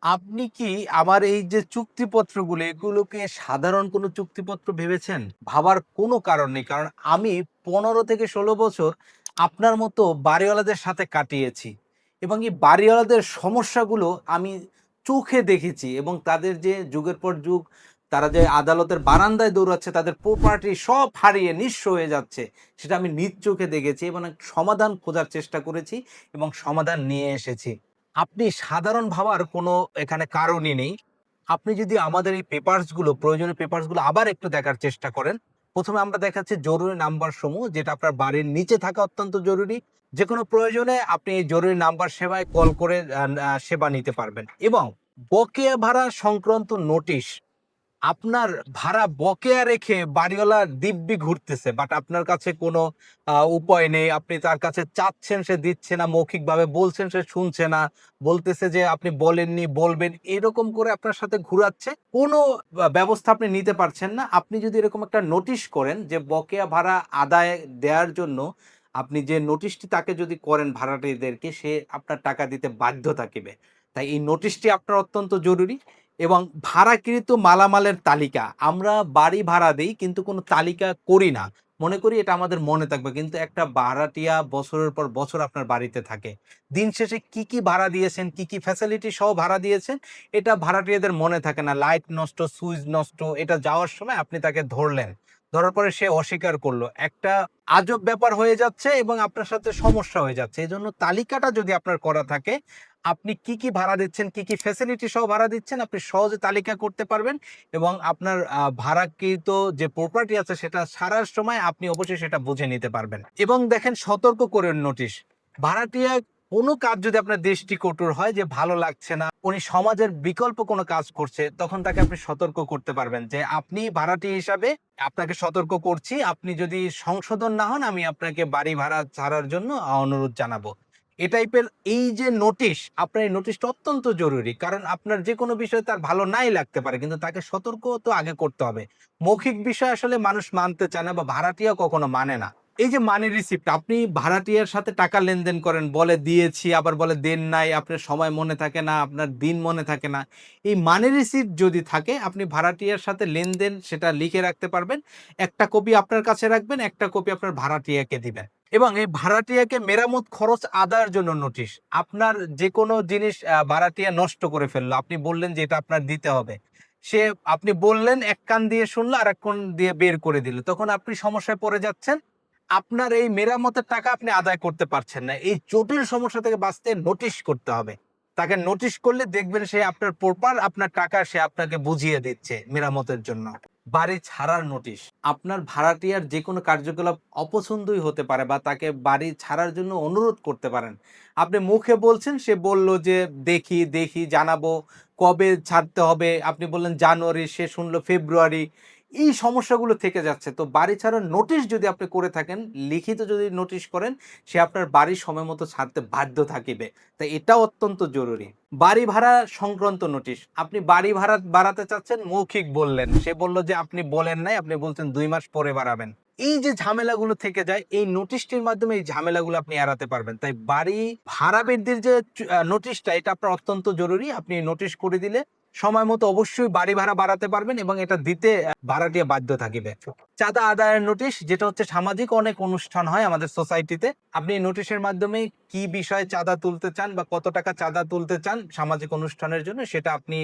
আপনি কি আমার এই যে চুক্তিপত্রগুলো এগুলোকে সাধারণ কোনো চুক্তিপত্র ভেবেছেন? ভাবার কোনো কারণ নেই। কারণ আমি ১৫ থেকে ১৬ বছর আপনার মতো বাড়িওয়ালাদের সাথে কাটিয়েছি। এবং এই বাড়িওয়ালাদের সমস্যাগুলো আমি চোখে দেখেছি এবং তাদের যে যুগের পর যুগ তারা যে আদালতের বারান্দায় দৌড়াচ্ছে, তাদের প্রপার্টি সব হারিয়ে নিঃস্ব হয়ে যাচ্ছে, সেটা আমি নিজ চোখে দেখেছি এবং এক সমাধান খোঁজার চেষ্টা করেছি এবং সমাধান নিয়ে এসেছি। আপনি সাধারণ ভাবার কোনো এখানে কারণই নেই। আপনি যদি আমাদের এই পেপারস গুলো, প্রয়োজনীয় পেপারস গুলো আবার একটু দেখার চেষ্টা করেন। ১ম এ আমরা দেখাচ্ছি জরুরি নাম্বারসমূহ, যেটা আপনার বাড়ির নিচে থাকা অত্যন্ত জরুরি। যেকোনো প্রয়োজনে আপনি এই জরুরি নাম্বার সেবায় কল করে সেবা নিতে পারবেন এবং বকেয়া ভাড়া সংক্রান্ত নোটিশ, আপনার ভাড়া বকেয়া রেখে বাড়িওয়ালা দিব্যি ঘুরতেছে। বাট আপনার কাছে কোনো উপায় নেই। আপনি তার কাছে চাচ্ছেন, সে দিচ্ছে না। মৌখিকভাবে বলছেন, সে শুনছে না। বলতেছে যে আপনি বলেননি, বলবেন। এরকম করে আপনার সাথে ঘুরাচ্ছে। কোনো ব্যবস্থা আপনি নিতে পারছেন না। আপনি যদি এরকম একটা নোটিশ করেন যে বকেয়া ভাড়া আদায় দেয়ার জন্য আপনি যে নোটিশটি তাকে যদি করেন ভাড়াটিদেরকে, সে আপনার টাকা দিতে বাধ্য থাকিবে। তাই এই নোটিশটি আপনার অত্যন্ত জরুরি। এবং ভাড়াকৃত মালামালের তালিকা। আমরা বাড়ি ভাড়া দেই কিন্তু কোনো তালিকা করি না। মনে করি এটা আমাদের মনে থাকবে। কিন্তু একটা ভাড়াটিয়া বছরের পর বছর আপনার বাড়িতে থাকে। দিন শেষে কি, কি ভাড়া দিয়েছেন, কি, কি ফ্যাসিলিটি সহ ভাড়া দিয়েছেন, এটা ভাড়াটিয়াদের মনে থাকে না। লাইট নষ্ট, সুইচ নষ্ট, এটা যাওয়ার সময় আপনি তাকে ধরলেন। ধরার পরে সে অস্বীকার করলো। একটা আজব ব্যাপার হয়ে যাচ্ছে এবং আপনার সাথে সমস্যা হয়ে যাচ্ছে। এজন্য তালিকাটা যদি আপনার করা থাকে, আপনি কি, কি ভাড়া দিচ্ছেন, কি, কি ফ্যাসিলিটি সহ ভাড়া দিচ্ছেন, আপনি সহজে তালিকা করতে পারবেন এবং আপনার ভাড়াকৃত যে প্রপার্টি আছে সেটা ছাড়ার সময় আপনি অবশ্যই সেটা বুঝে নিতে পারবেন। এবং দেখেন, সতর্ক করেন নোটিশ। ভাড়াটিয়া কোনো কাজ যদি আপনার দৃষ্টিকটুর হয় যে ভালো লাগছে না, উনি সমাজের বিকল্প কোনো কাজ করছে, তখন তাকে আপনি সতর্ক করতে পারবেন যে আপনি ভাড়াটিয়া হিসাবে আপনাকে সতর্ক করছি। আপনি যদি সংশোধন না হন, আমি আপনাকে বাড়ি ভাড়া ছাড়ার জন্য অনুরোধ জানাবো। এ টাইপের এই যে নোটিশ, আপনার এই নোটিশটা অত্যন্ত জরুরি। কারণ আপনার যেকোনো বিষয় তার ভালো নাই লাগতে পারে। কিন্তু তাকে সতর্ক তো আগে করতে হবে। মৌখিক বিষয় আসলে মানুষ মানতে চায় না বা ভাড়াটিয়া কখনো মানে না। এই যে মানি রিসিপ্ট, আপনি ভাড়াটিয়ার সাথে টাকা লেনদেন করেন, বলে দিয়েছি, আবার বলে দেন নাই, আপনার সময় মনে থাকে না, আপনার দিন মনে থাকে না। এই মানি রিসিপ্ট যদি থাকে, আপনি ভাড়াটিয়ার সাথে লেনদেন সেটা লিখে রাখতে পারবেন। একটা কপি আপনার কাছে রাখবেন, একটা কপি আপনার ভাড়াটিয়াকে দিবেন। এবং এই ভাড়াটিয়াকে মেরামত খরচ আদায়ের জন্য নোটিশ। আপনার যেকোনো জিনিস ভাড়াটিয়া নষ্ট করে ফেললো। আপনি বললেন যে এটা আপনার দিতে হবে। সে, আপনি বললেন, এক কান দিয়ে শুনলো, আরেক কান দিয়ে বের করে দিল। তখন আপনি সমস্যায় পড়ে যাচ্ছেন। আপনার এই মেরামতের টাকা আপনি আদায় করতে পারছেন না। এই জটিল সমস্যা থেকে বাঁচতে নোটিশ করতে হবে। তাকে নোটিশ করলে দেখবেন সে আপনার প্রপার আপনার টাকা সে আপনাকে বুঝিয়ে দিচ্ছে মেরামতের জন্য। বাড়ি ছাড়ার নোটিশ। আপনার ভাড়াটিয়ার যেকোনো কার্যকলাপ অপছন্দই হতে পারে বা তাকে বাড়ি ছাড়ার জন্য অনুরোধ করতে পারেন। আপনি মুখে বলছেন, সে বলল যে দেখি, দেখি জানাবো। কবে ছাড়তে হবে? আপনি বললেন জানুয়ারি, সে শুনলো ফেব্রুয়ারি। এই সমস্যাগুলো থেকে যাচ্ছে। তো বাড়ি ছাড়ার নোটিশ যদি আপনি করে থাকেন, লিখিত যদি নোটিশ করেন, সে আপনার বাড়ি সময় মতো ছাড়তে বাধ্য থাকিবে। তাই এটা অত্যন্ত জরুরি। বাড়ি ভাড়া সংক্রান্ত নোটিশ। আপনি বাড়ি ভাড়া বাড়াতে চাচ্ছেন, মৌখিক বললেন। সে বলল যে আপনি বলেন নাই, আপনি বলছেন ২ মাস পরে বাড়াবেন। এই যে ঝামেলাগুলো থেকে যায়, এই নোটিশটির মাধ্যমে এই ঝামেলাগুলো আপনি এড়াতে পারবেন। তাই বাড়ি ভাড়া বৃদ্ধির যে নোটিশটা, এটা আপনার অত্যন্ত জরুরি। আপনি নোটিশ করে দিলে সময় মতো অবশ্যই বাড়ি ভাড়া বাড়াতে পারবেন এবং এটা দিতে ভাড়াটিয়া বাধ্য থাকিবে। চাঁদা আদায়ের নোটিশ, যেটা হচ্ছে সামাজিক অনেক অনুষ্ঠান হয় আমাদের সোসাইটিতে। আপনি এই নোটিশের মাধ্যমে কি বিষয়ে চাঁদা তুলতে চান বা কত টাকা চাঁদা তুলতে চান সামাজিক অনুষ্ঠানের জন্য, সেটা আপনি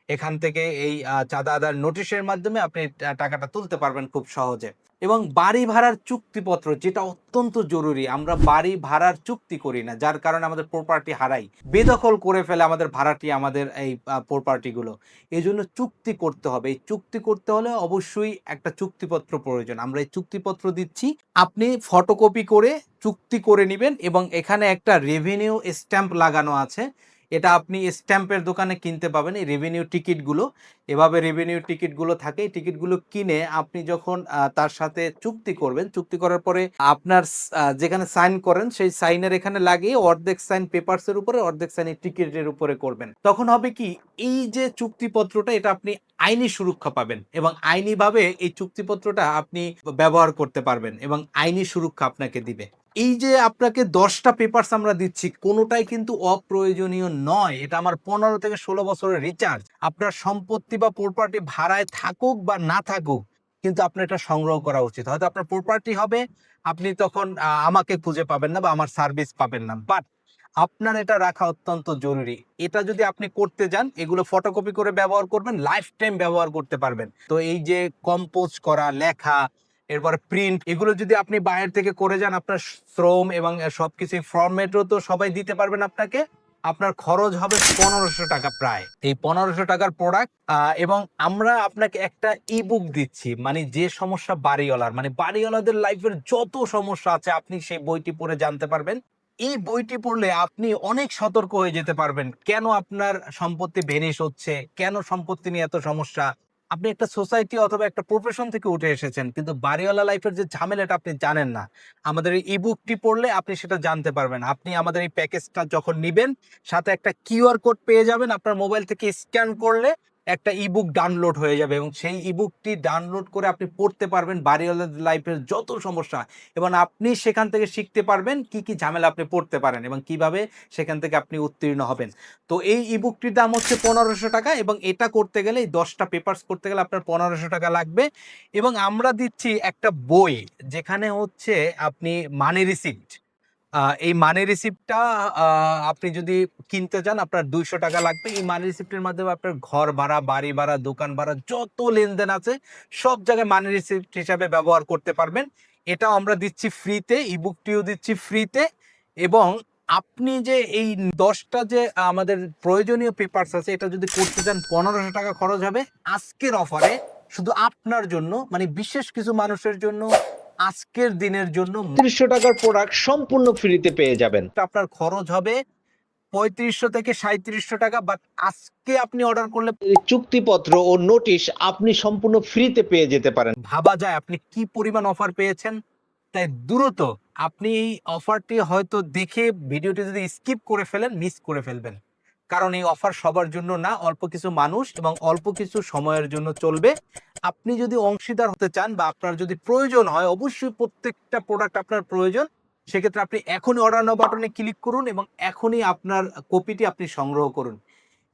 এখান থেকে এই চাঁদা আদায়ের নোটিশের মাধ্যমে আপনি টাকাটা তুলতে পারবেন খুব সহজে। এবং বাড়ি ভাড়ার চুক্তিপত্র, যেটা অত্যন্ত জরুরি। আমরা বাড়ি ভাড়ার চুক্তি করি না, যার কারণে আমাদের প্রপার্টি হারাই। বেদখল করে ফেলে আমাদের ভাড়াটি আমাদের এই প্রপার্টি গুলো। এজন্য চুক্তি করতে হবে। এই চুক্তি করতে হলে অবশ্যই একটা চুক্তিপত্র প্রয়োজন। আমরা এই চুক্তিপত্র দিচ্ছি। আপনি ফটোকপি করে চুক্তি করে নিবেন এবং এখানে একটা রেভিনিউ স্ট্যাম্প লাগানো আছে। এটা আপনি স্ট্যাম্পের দোকানে কিনতে পাবেন, এই রেভিনিউ টিকিটগুলো। এভাবে রেভিনিউ টিকিটগুলো থাকে। এই টিকিটগুলো কিনে আপনি যখন তার সাথে চুক্তি করবেন, চুক্তি করার পরে আপনার যেখানে সাইন করেন, সেই সাইনের এখানে লাগিয়ে অর্ধেক সাইন পেপারসের উপরে, অর্ধেক সাইন এই টিকিটের উপরে করবেন। তখন হবে কি, এই যে চুক্তিপত্রটা, এটা আপনি আইনি সুরক্ষা পাবেন এবং আইনিভাবে এই চুক্তিপত্রটা আপনি ব্যবহার করতে পারবেন এবং আইনি সুরক্ষা আপনাকে দিবে। এই যে আপনাকে 10টা পেপারস আমরা দিচ্ছি, কোনোটাই কিন্তু অপ্রয়োজনীয় নয়। এটা আমার 15 থেকে 16 বছরের রিচার্জ। আপনার সম্পত্তি বা প্রপার্টি ভাড়ায় থাকুক বা না থাকুক, কিন্তু আপনার এটা সংগ্রহ করা উচিত। হয়তো আপনার প্রপার্টি হবে, আপনি তখন আমাকে খুঁজে পাবেন না বা আমার সার্ভিস পাবেন না। বাট আপনার এটা রাখা অত্যন্ত জরুরি। এটা যদি আপনি করতে যান, এগুলো ফটোকপি করে ব্যবহার করবেন, লাইফ টাইম ব্যবহার করতে পারবেন। তো এই যে কম্পোজ করা, লেখা, এরপরে প্রিন্ট, এগুলো যদি আপনি বাইরে থেকে করে যান, আপনার শ্রম এবং সবকিছু ফরম্যাটও তো সবাই দিতে পারবেন আপনাকে। আপনার খরচ হবে 1500 টাকা প্রায়। এই 1500 টাকার প্রোডাক্ট, এবং আমরা আপনাকে একটা ইবুক দিচ্ছি, মানে যে সমস্যা বাড়িওয়ালার, মানে বাড়িওয়ালাদের লাইফের যত সমস্যা আছে আপনি সেই বইটি পড়ে জানতে পারবেন। এই বইটি পড়লে আপনি অনেক সতর্ক হয়ে যেতে পারবেন। কেন আপনার সম্পত্তি ভেনিশ হচ্ছে, কেন সম্পত্তি নিয়ে এত সমস্যা। আপনি একটা সোসাইটি অথবা একটা প্রফেশন থেকে উঠে এসেছেন, কিন্তু বাড়িওয়ালা লাইফের যে ঝামেলাটা আপনি জানেন না। আমাদের এই ইবুকটি পড়লে আপনি সেটা জানতে পারবেন। আপনি আমাদের এই প্যাকেজটা যখন নিবেন, সাথে একটা কিউআর কোড পেয়ে যাবেন। আপনার মোবাইল থেকে স্ক্যান করলে একটা ইবুক ডাউনলোড হয়ে যাবে, এবং সেই ইবুকটি ডাউনলোড করে আপনি পড়তে পারবেন বাড়িওয়ালা লাইফের যত সমস্যা, এবং আপনি সেখান থেকে শিখতে পারবেন কি কি ঝামেলা আপনি পড়তে পারেন এবং কিভাবে সেখান থেকে আপনি উত্তীর্ণ হবেন। তো এই ইবুকটির দাম হচ্ছে 1500 টাকা, এবং এটা করতে গেলে, এই 10টা পেপারস করতে গেলে আপনার 1500 টাকা লাগবে। এবং আমরা দিচ্ছি একটা বই, যেখানে হচ্ছে আপনি মানি রিসিপ্ট, এই মানি রিসিপ্টটা আপনি যদি কিনতে চান, আপনার 200 টাকা লাগবে। এই মানি রিসিপ্টের মাধ্যমে আপনার ঘর ভাড়া, বাড়ি ভাড়া, দোকান ভাড়া, যত লেনদেন আছে সব জায়গায় মানি রিসিপ্ট হিসাবে ব্যবহার করতে পারবেন। এটাও আমরা দিচ্ছি ফ্রিতে, ইবুকটিও দিচ্ছি ফ্রিতে। এবং আপনি যে এই 10টা যে আমাদের প্রয়োজনীয় পেপারস আছে, এটা যদি করতে চান 1500 টাকা খরচ হবে। আজকের অফারে শুধু আপনার জন্য, মানে বিশেষ কিছু মানুষের জন্য, আজকের দিনের জন্য ৩০০ টাকার প্রোডাক্ট সম্পূর্ণ ফ্রিতে পেয়ে যাবেন। আপনার খরচ হবে 3500 থেকে 3700 টাকা, বাট আজকে আপনি অর্ডার করলে এই চুক্তিপত্র ও নোটিশ আপনি সম্পূর্ণ ফ্রিতে পেয়ে যেতে পারেন। ভাবা যায় আপনি কি পরিমাণ অফার পেয়েছেন। তাই দ্রুত আপনি এই অফারটি হয়তো দেখে ভিডিওটি যদি স্কিপ করে ফেলেন, মিস করে ফেলবেন। কারণ এই অফার সবার জন্য না, অল্প কিছু মানুষ এবং অল্প কিছু সময়ের জন্য চলবে। আপনি যদি অংশীদার হতে চান বা আপনার যদি প্রয়োজন হয়, অবশ্যই প্রত্যেকটা প্রোডাক্ট আপনার প্রয়োজন, সেক্ষেত্রে আপনি এখনই অর্ডার নাও বাটনে ক্লিক করুন এবং এখনই আপনার কপিটি আপনি সংগ্রহ করুন।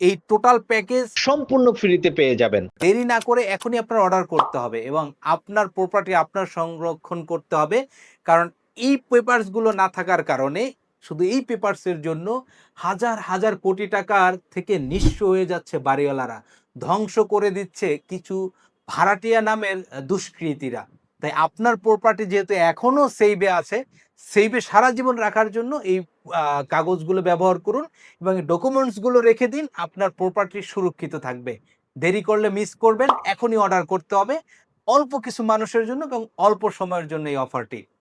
এই টোটাল প্যাকেজ সম্পূর্ণ ফ্রিতে পেয়ে যাবেন। দেরি না করে এখনই আপনার অর্ডার করতে হবে এবং আপনার প্রপার্টি আপনার সংরক্ষণ করতে হবে। কারণ এই পেপারস গুলো না থাকার কারণে, শুধু এই পেপারস এর জন্য হাজার হাজার কোটি টাকার থেকে নিঃস্ব হয়ে যাচ্ছে বাড়িওয়ালারা, ধ্বংস করে দিচ্ছে কিছু ভাড়াটিয়া নামের দুষ্কৃতীরা। তাই আপনার প্রপার্টি যেহেতু এখনো সেইভে আছে, সেইভে সারা জীবন রাখার জন্য এই কাগজগুলো ব্যবহার করুন এবং ডকুমেন্টসগুলো রেখে দিন। আপনার প্রপার্টি সুরক্ষিত থাকবে। দেরি করলে মিস করবেন। এখনই অর্ডার করতে হবে, অল্প কিছু মানুষের জন্য এবং অল্প সময়ের জন্য এই অফারটি।